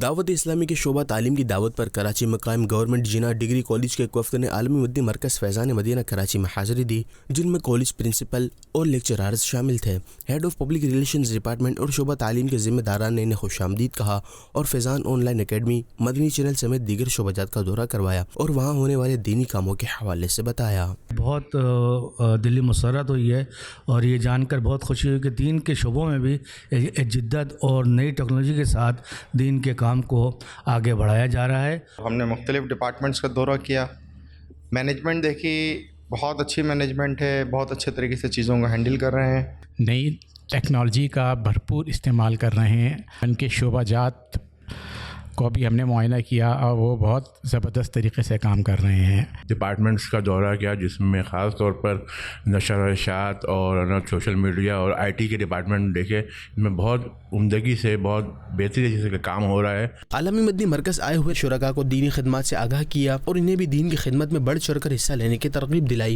دعوت اسلامی کے شعبہ تعلیم کی دعوت پر کراچی میں قائم گورنمنٹ جناح ڈگری کالج کے ایک وفد نے عالمی مدنی مرکز فیضان مدینہ کراچی میں حاضری دی، جن میں کالج پرنسپل اور لیکچرارز شامل تھے۔ Head of public relations department اور شعبہ تعلیم کے ذمہ داران نے انہیں خوش آمدید کہا اور فیضان on line academy, Madani channel سمیت دیگر شعبہ جات کا دورہ کروایا اور وہاں ہونے والے دینی کاموں کے حوالے سے بتایا۔ بہت دلی مسرت ہوئی ہے اور یہ جان کر بہت خوشی ہوئی کہ دین کے شعبوں میں بھی جدت اور نئی ٹیکنالوجی کے ساتھ دین کے کام کو آگے بڑھایا جا رہا ہے۔ ہم نے مختلف ڈپارٹمنٹس کا دورہ کیا، مینجمنٹ دیکھی، بہت اچھی مینجمنٹ ہے، بہت اچھے طریقے سے چیزوں کو ہینڈل کر رہے ہیں، نئی ٹیکنالوجی کا بھرپور استعمال کر رہے ہیں۔ ان کے شعبہ جات کو بھی ہم نے معائنہ کیا اور وہ بہت زبردست طریقے سے کام کر رہے ہیں۔ ڈپارٹمنٹس کا دورہ کیا جس میں خاص طور پر نشر و اشاعت اور سوشل میڈیا اور آئی ٹی کے ڈپارٹمنٹ دیکھے، ان میں بہت عمدگی سے بہت بہتری سے کام ہو رہا ہے۔ عالمی مدنی مرکز آئے ہوئے شرکاء کو دینی خدمات سے آگاہ کیا اور انہیں بھی دین کی خدمت میں بڑھ چڑھ کر حصہ لینے کی ترغیب دلائی۔